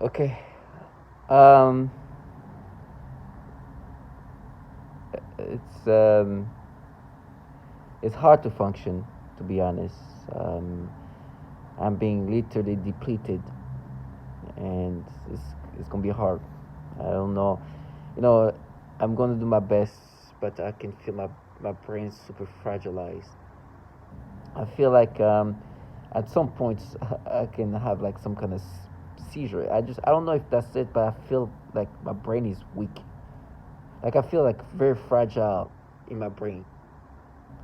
Okay. Um, it's um, it's hard to function, to be honest. Um, I'm being literally depleted, and it's gonna be hard. I don't know. You know, I'm gonna do my best, but I can feel my brain super fragilized. I feel like at some points I can have like some kind of seizure. I don't know if that's it, but I feel like my brain is weak. Like I feel like very fragile in my brain.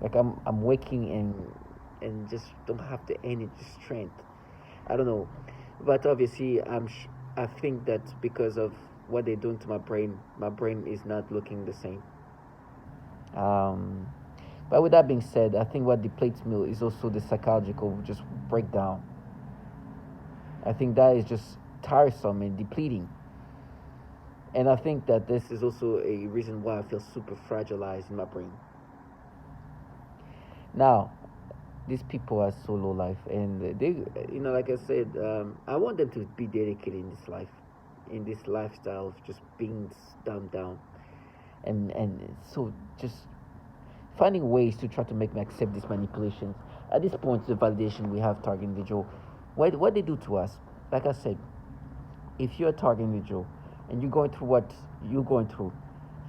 Like I'm waking and just don't have the energy strength. I don't know, but obviously I think that because of what they're doing to my brain is not looking the same. Um, but with that being said, I think what depletes me is also the psychological just breakdown. I think that is just tiresome and depleting. And I think that this is also a reason why I feel super fragilized in my brain. Now, these people are so low life, and they, like I said, I want them to be dedicated in this life, in this lifestyle of just being dumbed down, and so just finding ways to try to make me accept these manipulations. At this point, the validation we have target individual, what they do to us, like I said, if you're a target individual and you're going through what you're going through,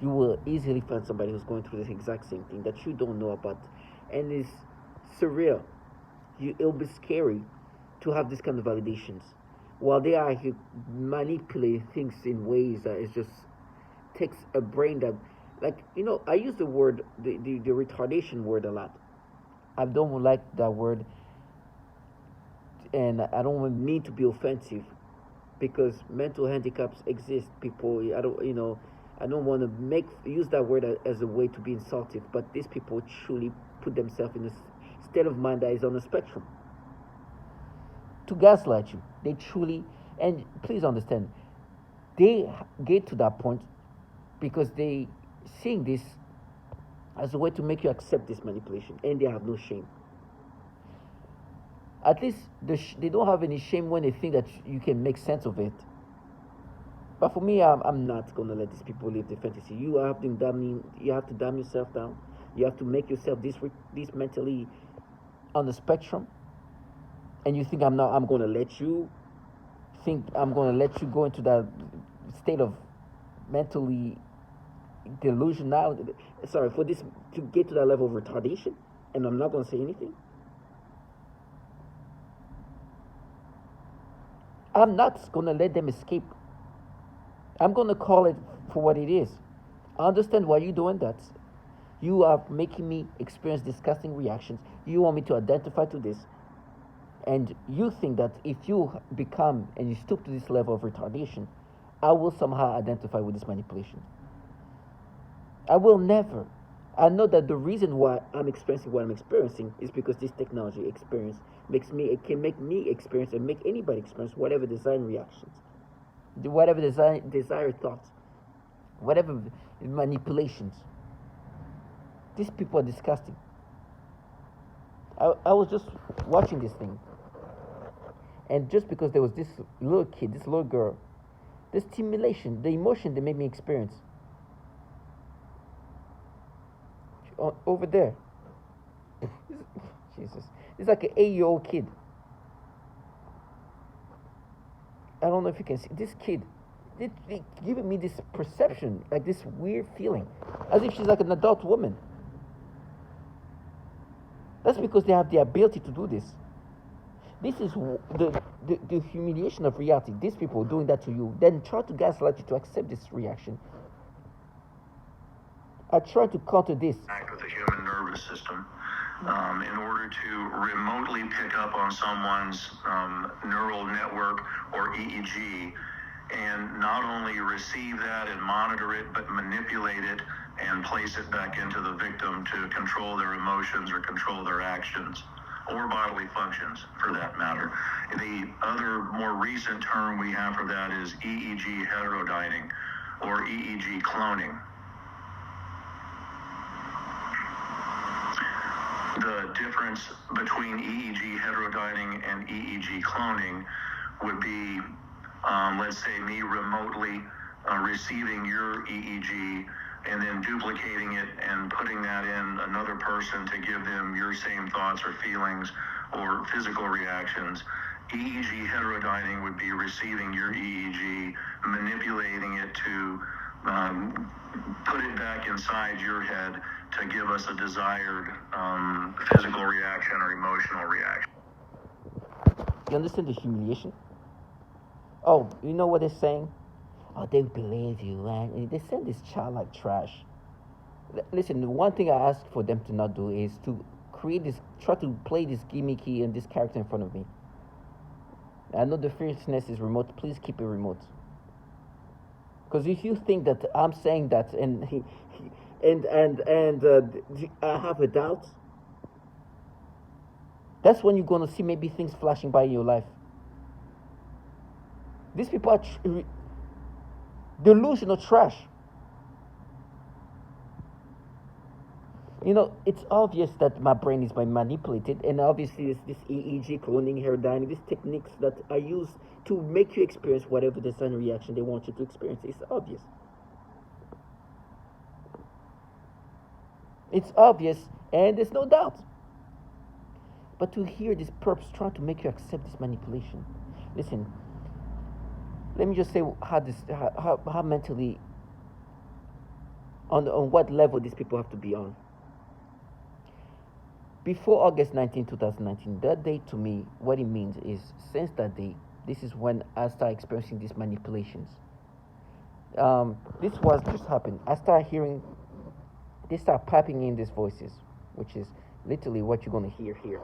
you will easily find somebody who's going through the exact same thing that you don't know about, and it's surreal. It'll be scary to have this kind of validations, while they are here manipulating things in ways that it just takes a brain that, like I use the word the retardation word a lot. I don't like that word, and I don't mean to be offensive because mental handicaps exist. People, I don't want to make use that word as a way to be insultive, but these people truly put themselves in a state of mind that is on a spectrum to gaslight you. They truly, and please understand, they get to that point because they seeing this as a way to make you accept this manipulation, and they have no shame. At least they don't have any shame when they think that you can make sense of it. But for me, I'm not gonna let these people live the fantasy. You have to dumb yourself down. You have to make yourself this mentally on the spectrum, and you think I'm gonna let you think I'm gonna let you go into that state of mentally delusional. Sorry for this to get to that level of retardation, and I'm not gonna say anything. I'm not gonna let them escape. I'm gonna call it for what it is. I understand why you're doing that. You are making me experience disgusting reactions. You want me to identify to this. And you think that if you become and you stoop to this level of retardation, I will somehow identify with this manipulation. I will never. I know that the reason why I'm experiencing what I'm experiencing is because this technology experience it can make me experience and make anybody experience whatever design reactions, whatever desired thoughts, whatever manipulations. These people are disgusting. I was just watching this thing, and just because there was this little kid, this little girl, the stimulation, the emotion they made me experience over there. Jesus, it's like an 8-year-old kid. I don't know if you can see this kid. It giving me this perception, like this weird feeling, as if she's like an adult woman. That's because they have the ability to do this. This is the humiliation of reality. These people doing that to you, then try to gaslight you to accept this reaction. I try to counter this. Act with the human nervous system in order to remotely pick up on someone's neural network or EEG, and not only receive that and monitor it, but manipulate it and place it back into the victim to control their emotions or control their actions or bodily functions for that matter. The other more recent term we have for that is EEG heterodyning or EEG cloning. The difference between EEG heterodyning and EEG cloning would be let's say me remotely receiving your EEG and then duplicating it and putting that in another person to give them your same thoughts or feelings or physical reactions. EEG heterodyning would be receiving your EEG, manipulating it to put it back inside your head to give us a desired physical reaction or emotional reaction. You understand the humiliation? Oh, you know what they're saying? Oh, they believe you, man. They send this child like trash. Listen, the one thing I ask for them to not do is to create this, try to play this gimmicky and this character in front of me. I know the fierceness is remote. Please keep it remote. Because if you think that I'm saying that and I have a doubt, that's when you're gonna see maybe things flashing by in your life. These people are delusional trash. You know, it's obvious that my brain is being manipulated, and obviously it's this EEG, cloning, heterodyning, these techniques that are used to make you experience whatever the sudden reaction they want you to experience. It's obvious. It's obvious, and there's no doubt. But to hear these perps trying to make you accept this manipulation, listen. Let me just say how mentally, on what level these people have to be on. Before August 19, 2019, that day to me, what it means is, since that day, this is when I started experiencing these manipulations. This was just happened. I started hearing, they start piping in these voices, which is literally what you're going to hear here.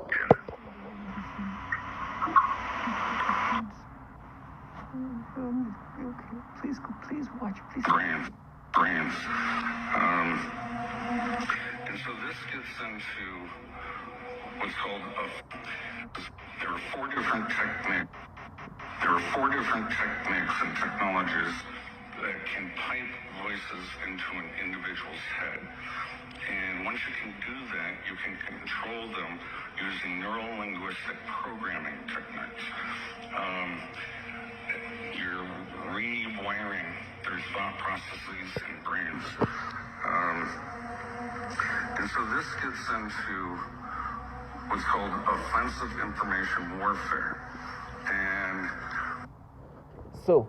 Please watch, please. Brands. And so this gets into what's called there are four different techniques. There are four different techniques and technologies that can pipe voices into an individual's head. And once you can do that, you can control them using neuro-linguistic programming techniques. You're rewiring their thought processes and brains. And so this gets into what's called offensive information warfare. And so,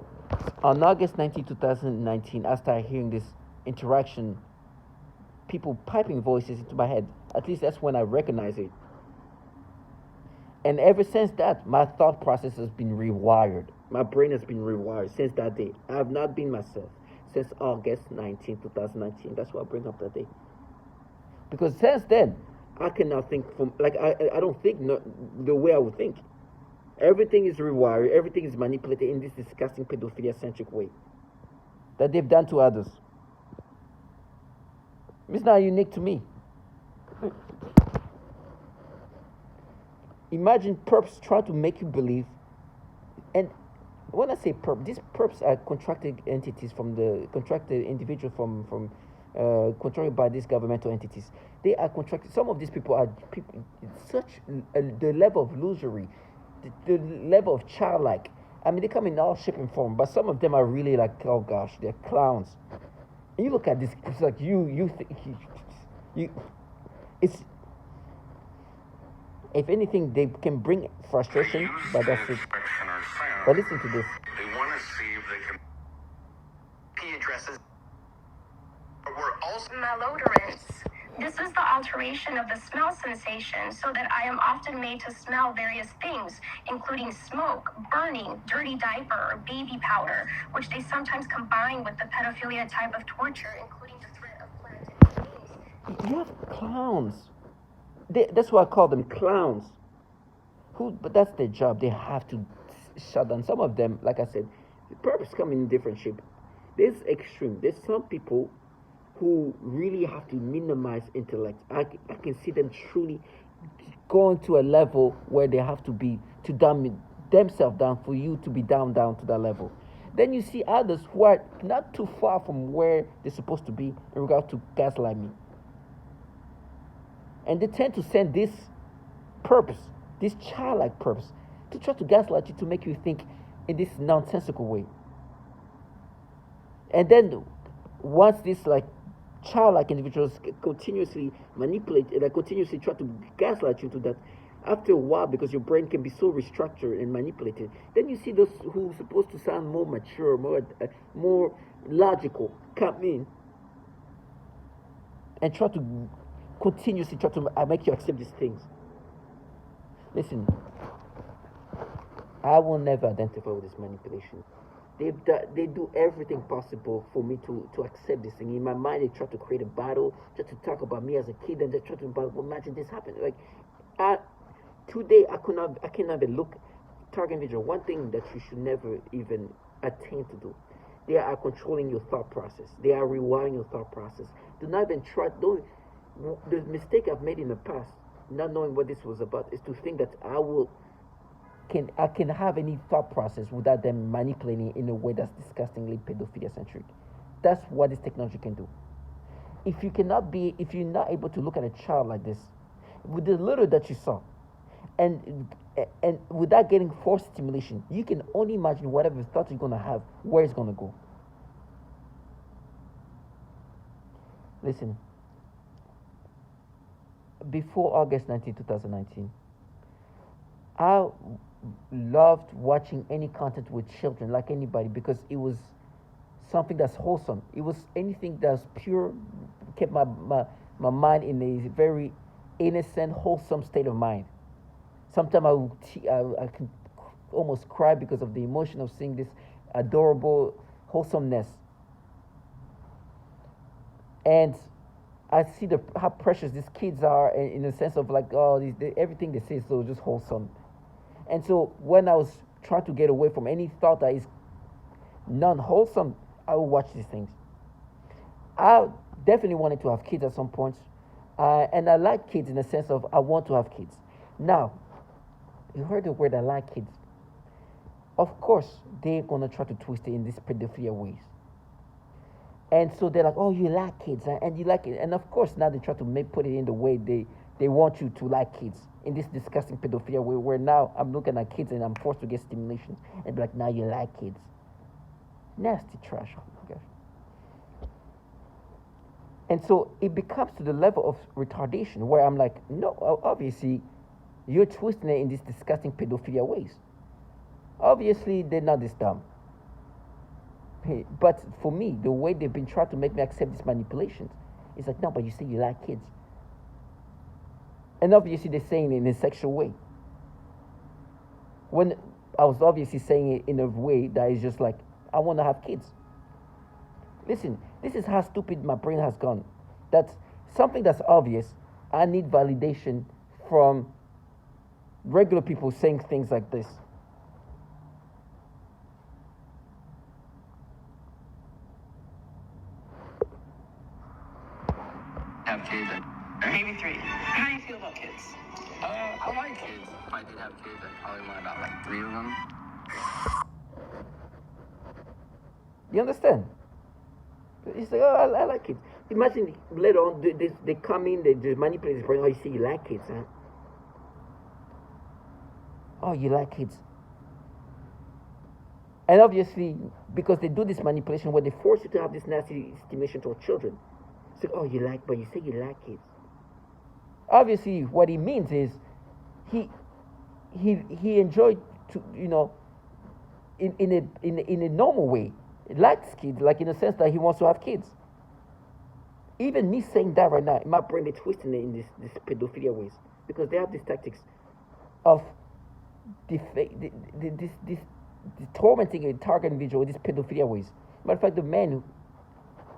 on August 19, 2019, I started hearing this interaction, people piping voices into my head. At least that's when I recognized it. And ever since that, my thought process has been rewired. My brain has been rewired since that day. I have not been myself since August 19, 2019. That's why I bring up that day. Because since then, I cannot think from, like, I don't think the way I would think. Everything is rewired, everything is manipulated in this disgusting pedophilia-centric way that they've done to others. It's not unique to me. Imagine perps trying to make you believe, and when I say perp, these perps are contracted entities from the contracted individual from controlled by these governmental entities. They are contracted. Some of these people are people, such the level of illusory, the level of childlike. I mean, they come in all shape and form, but some of them are really like, oh gosh, they're clowns. And you look at this, it's like you, it's. If anything, they can bring frustration, but that's it. But listen to this. They want to see if they can. IP addresses were also malodorants. This is the alteration of the smell sensation, so that I am often made to smell various things, including smoke, burning, dirty diaper, or baby powder, which they sometimes combine with the pedophilia type of torture, including the threat of planted. You have clowns. That's why I call them clowns. But that's their job. They have to shut down. Some of them, like I said, the purpose come in different shape. There's extreme. There's some people who really have to minimize intellect. I can see them truly going to a level where they have to be to dumb themselves down for you to be down to that level. Then you see others who are not too far from where they're supposed to be in regard to gaslight me. And they tend to send this purpose, this childlike purpose, to try to gaslight you to make you think in this nonsensical way. And then once this like childlike individuals continuously manipulate, like continuously try to gaslight you to that, after a while, because your brain can be so restructured and manipulated, then you see those who are supposed to sound more mature, more logical, come in and try to continuously try to make you accept these things. Listen, I will never identify with this manipulation. They do everything possible for me to accept this thing. In my mind, they try to create a battle, try to talk about me as a kid, and they try to imagine this happened. Like, today I cannot even look target individual. One thing that you should never even attempt to do. They are controlling your thought process. They are rewiring your thought process. Do not even try. Don't. The mistake I've made in the past, not knowing what this was about, is to think that I can have any thought process without them manipulating in a way that's disgustingly pedophilia centric. That's what this technology can do. If you're not able to look at a child like this, with the little that you saw, and without getting forced stimulation, you can only imagine whatever thought you're gonna have, where it's gonna go. Listen, before August 19, 2019, I loved watching any content with children, like anybody, because it was something that's wholesome. It was anything that's pure, kept my mind in a very innocent, wholesome state of mind. Sometimes I can almost cry because of the emotion of seeing this adorable wholesomeness. And I see how precious these kids are in the sense of like, oh, everything they say is so just wholesome. And so when I was trying to get away from any thought that is non-wholesome, I would watch these things. I definitely wanted to have kids at some point. And I like kids in the sense of I want to have kids. Now, you heard the word I like kids. Of course, they're going to try to twist it in these pedophilia ways. And so they're like, oh, you like kids, and you like it. And of course, now they try to put it in the way they want you to like kids, in this disgusting pedophilia way, where now I'm looking at kids and I'm forced to get stimulation. And be like, now you like kids. Nasty trash. Oh my gosh. And so it becomes to the level of retardation where I'm like, no, obviously, you're twisting it in these disgusting pedophilia ways. Obviously, they're not this dumb. But for me, the way they've been trying to make me accept these manipulations, it's like, no, but you say you like kids. And obviously, they're saying it in a sexual way. When I was obviously saying it in a way that is just like, I want to have kids. Listen, this is how stupid my brain has gone. That's something that's obvious. I need validation from regular people saying things like this. Have kids. Maybe 3. How do you feel about kids? I like kids. If I did have kids, I'd probably want about like 3 of them. You understand? It's like, oh, I like kids. Imagine later on, they come in, they just manipulate his brain. Oh, you see, you like kids, huh? Oh, you like kids. And obviously, because they do this manipulation where they force you to have this nasty stimulation towards children. It's like, oh, you like, but you say you like kids. Obviously, what he means is he enjoyed to, in a normal way, likes kids, like in the sense that he wants to have kids. Even me saying that right now, in my brain, they're twisting it in this pedophilia ways, because they have these tactics of this tormenting a target individual with these pedophilia ways. Matter of fact, the man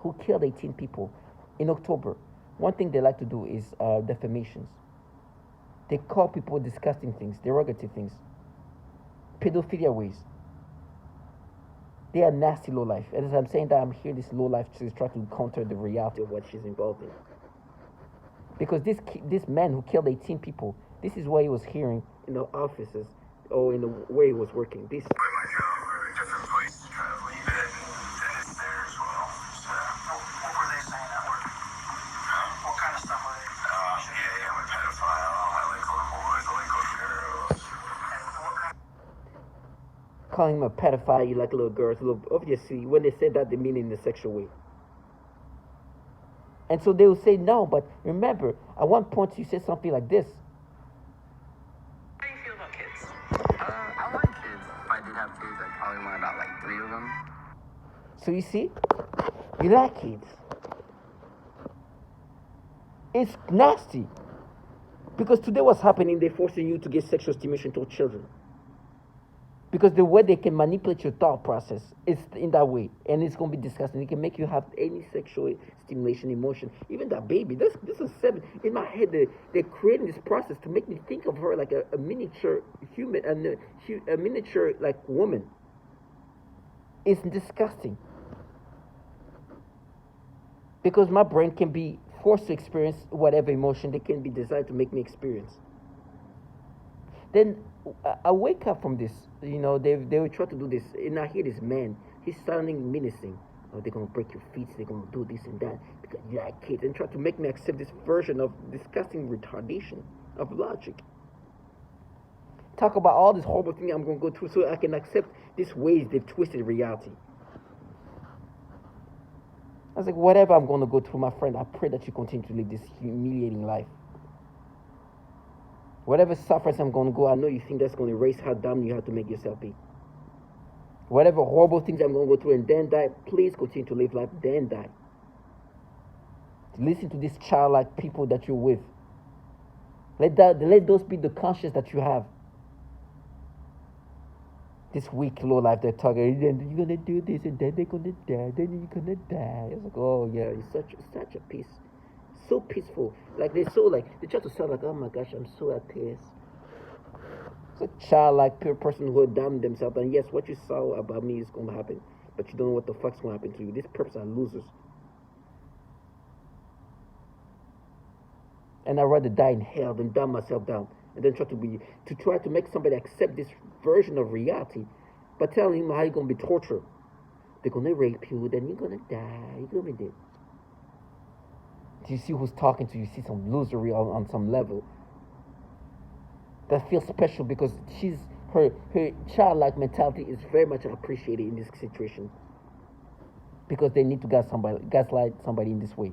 who killed 18 people in October, one thing they like to do is defamations. They call people disgusting things, derogative things, pedophilia ways. They are nasty low life. And as I'm saying that, I'm here this low life to try to counter the reality of what she's involved in. Because this man who killed 18 people, this is what he was hearing in the offices or in the way he was working. This. calling him a pedophile, you like little girls. Obviously, when they say that, they mean it in a sexual way. And so they will say no, but remember, at one point you said something like this. How do you feel about kids? I like kids. If I did have kids, I'd probably want about like 3 of them. So you see, you like kids. It's nasty. Because today what's happening, they're forcing you to get sexual stimulation to children. Because the way they can manipulate your thought process is in that way. And it's going to be disgusting. It can make you have any sexual stimulation, emotion. Even that baby, this is 7. In my head, they're creating this process to make me think of her like a miniature human, a miniature like woman. It's disgusting. Because my brain can be forced to experience whatever emotion they can be designed to make me experience. Then I wake up from this. You know, they will try to do this. And I hear this man. He's sounding menacing. Oh, they're going to break your feet. They're going to do this and that. Because you like kids. And try to make me accept this version of disgusting retardation of logic. Talk about all this horrible thing I'm going to go through so I can accept these ways they've twisted reality. I was like, whatever I'm going to go through, my friend, I pray that you continue to live this humiliating life. Whatever suffers I'm going to go, I know you think that's going to erase how dumb you have to make yourself be. Whatever horrible things I'm going to go through and then die, please continue to live life, then die. Listen to these childlike people that you're with. Let those be the conscience that you have. This weak low life they're talking, you're gonna do this and then they're gonna die, then you're gonna die. It's like, oh yeah, it's such a peace. So peaceful. Like they try to sound like, oh my gosh, I'm so at peace. It's a childlike pure person who damned themselves, and yes, what you saw about me is gonna happen. But you don't know what the fuck's gonna happen to you. These perps are losers. And I'd rather die in hell than dumb myself down. And then try to make somebody accept this version of reality by telling him how you're gonna be tortured. They're gonna rape you, then you're gonna die, you're gonna be dead. Do you see who's talking to you? You see some losery on some level. That feels special because her childlike mentality is very much appreciated in this situation. Because they need to gaslight somebody in this way.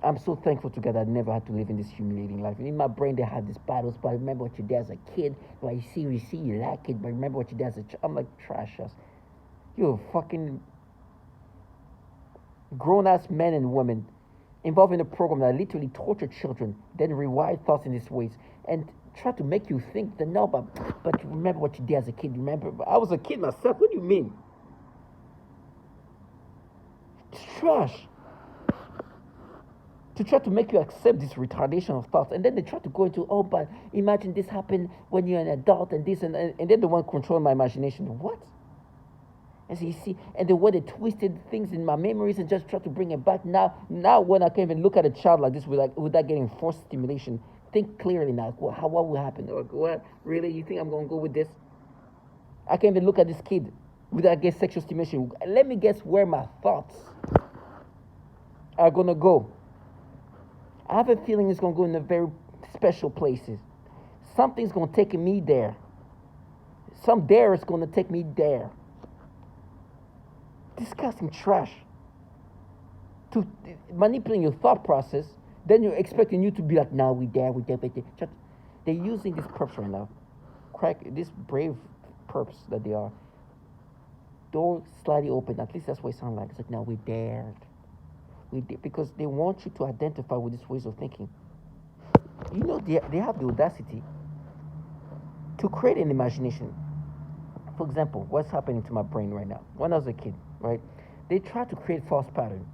I'm so thankful to God that I never had to live in this humiliating life. And in my brain, they had these battles, but I remember what you did as a kid. But you see, you like it, but remember what you did as a child. I'm like, trash ass. You're a fucking grown-ass men and women involved in a program that literally torture children, then rewire thoughts in these ways, and try to make you think that no, but you remember what you did as a kid. Remember, I was a kid myself. What do you mean? It's trash. To try to make you accept this retardation of thoughts. And then they try to go into, oh, but imagine this happened when you're an adult and this, and then the one controlling my imagination. What? And so you see, and the way they twisted things in my memories and just try to bring it back. Now when I can even look at a child like this without getting forced stimulation, think clearly now. What will happen? Or what? Really? You think I'm going to go with this? I can't even look at this kid without getting sexual stimulation. Let me guess where my thoughts are going to go. I have a feeling it's going to go in a very special places. Something's going to take me there. Some there is going to take me there. Disgusting trash. To manipulating your thought process, then you're expecting you to be like, now we there. They're using these perps right now. These brave perps that they are. Door slightly open. At least that's what it sounds like. It's like, now we dared. Because they want you to identify with these ways of thinking. You know, they have the audacity to create an imagination. For example, what's happening to my brain right now? When I was a kid, right? They tried to create false pattern.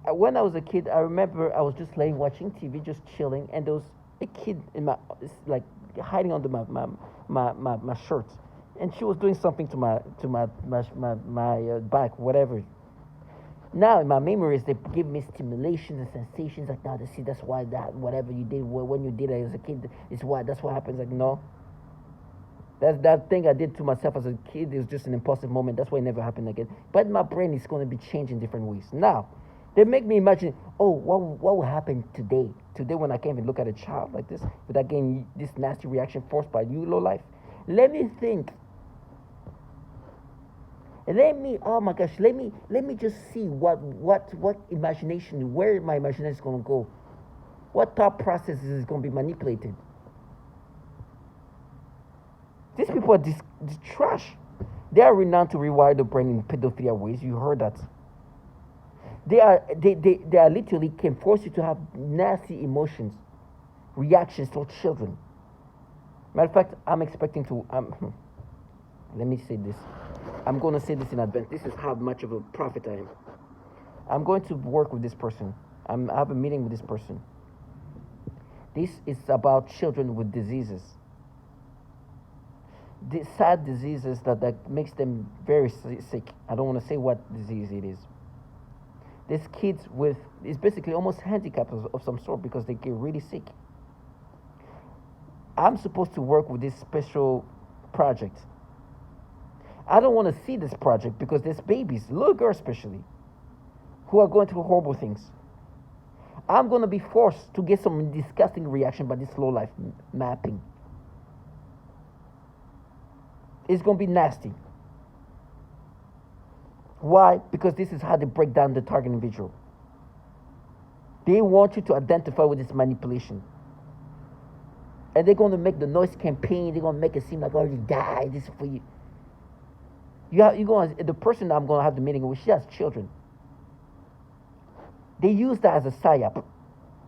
When I was a kid, I remember I was just watching TV, just chilling, and there was a kid in like hiding under my shirt, and she was doing something to my back, whatever. Now in my memories, they give me stimulations and sensations. Like, now, see, that's why that whatever you did when you did it as a kid is why that's what happens. Like, no, that thing I did to myself as a kid is just an impulsive moment. That's why it never happened again. But my brain is going to be changed in different ways. Now, They make me imagine, oh, what will happen today? Today when I can't even look at a child like this without getting this nasty reaction forced by you, low life. Let me think. Oh my gosh, let me just see what imagination, where my imagination is gonna go. What thought processes is gonna be manipulated. These people are this trash. They are renowned to rewire the brain in pedophilia ways. You heard that. They are literally can force you to have nasty emotions, reactions to children. Matter of fact, I'm expecting to. Let me say this. I'm going to say this in advance. This is how much of a prophet I am. I'm going to work with this person. I have a meeting with this person. This is about children with diseases. The sad diseases that makes them very sick. I don't want to say what disease it is. These kids with, it's basically almost handicapped of some sort because they get really sick. I'm supposed to work with this special project. I don't want to see this project because there's babies, little girls especially, who are going through horrible things. I'm going to be forced to get some disgusting reaction by this low life mapping. It's going to be nasty. Why? Because this is how they break down the target individual. They want you to identify with this manipulation. And they're going to make the noise campaign. They're going to make it seem like, oh, you died. This is for you. The person I'm going to have the meeting with, she has children. They use that as a psyop.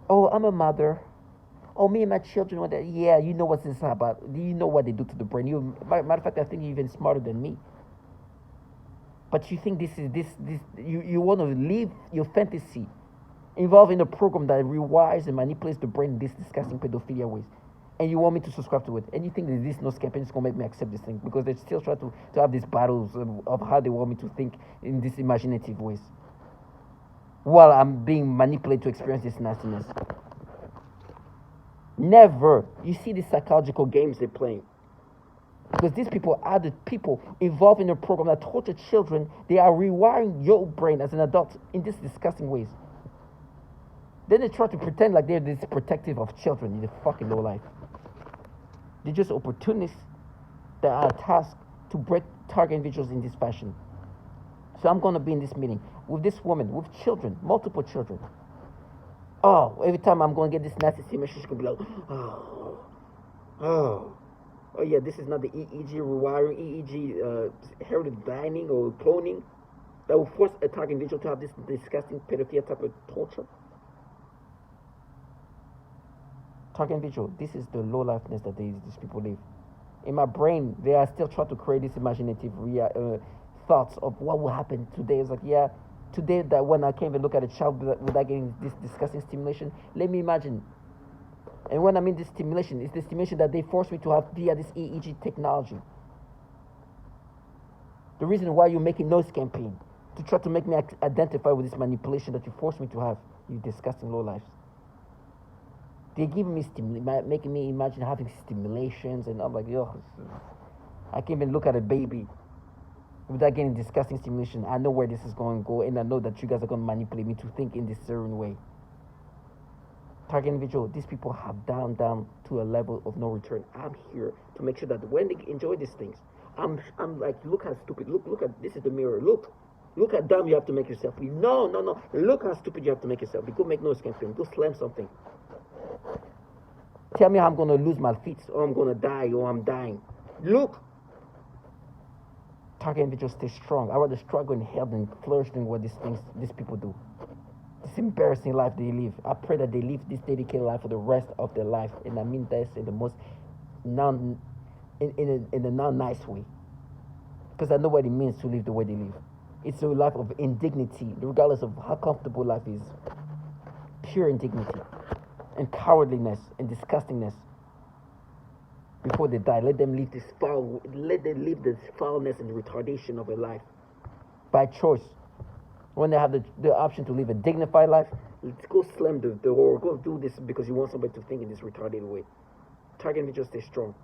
Oh, I'm a mother. Oh, me and my children want that. Yeah, you know what this is about. You know what they do to the brain. Matter of fact, I think you're even smarter than me. But you think you want to live your fantasy involving a program that rewires and manipulates the brain in these disgusting pedophilia ways. And you want me to subscribe to it. And you think that this nose campaign is going to make me accept this thing because they still try to have these battles of how they want me to think in these imaginative ways. While I'm being manipulated to experience this nastiness. Never. You see these psychological games they're playing. Because these people are the people involved in a program that torture children. They are rewiring your brain as an adult in these disgusting ways. Then they try to pretend like they're this protective of children in the fucking low life. They're just opportunists that are tasked to break target individuals in this fashion. So I'm going to be in this meeting with this woman, with children, multiple children. Oh, every time I'm going to get this nasty stimulation, she's going to be like, oh yeah, this is not the EEG rewiring, EEG heritage binding or cloning that will force a target individual to have this disgusting pedophilia type of torture. Target individual, this is the low lifeness that these people live. In my brain, they are still trying to create this imaginative thoughts of what will happen today. It's like, yeah, today that when I came and look at a child without getting this disgusting stimulation, let me imagine. And when I mean this stimulation, it's the stimulation that they force me to have via this EEG technology. The reason why you're making noise campaign, to try to make me identify with this manipulation that you force me to have, you disgusting low lives. They're giving me making me imagine having stimulations, and I'm like, yo, I can't even look at a baby without getting disgusting stimulation. I know where this is going to go, and I know that you guys are going to manipulate me to think in this certain way. Target individual, these people have down to a level of no return. I'm here to make sure that when they enjoy these things, I'm like, look how stupid, look at, this is the mirror, look how dumb you have to make yourself. No, look how stupid you have to make yourself. Go make noise campaign, go slam something. Tell me how I'm going to lose my feet, or I'm going to die, or I'm dying. Look. Target individuals stay strong. I rather struggle in hell than flourish than what these people do. This embarrassing life they live. I pray that they live this dedicated life for the rest of their life. And I mean this in the most in a non-nice way. Because I know what it means to live the way they live. It's a life of indignity, regardless of how comfortable life is. Pure indignity. And cowardliness and disgustingness. Before they die, let them live this foulness and retardation of a life. By choice. When they have the option to live a dignified life, let's go slam the door, go do this because you want somebody to think in this retarded way. Target individuals stay strong.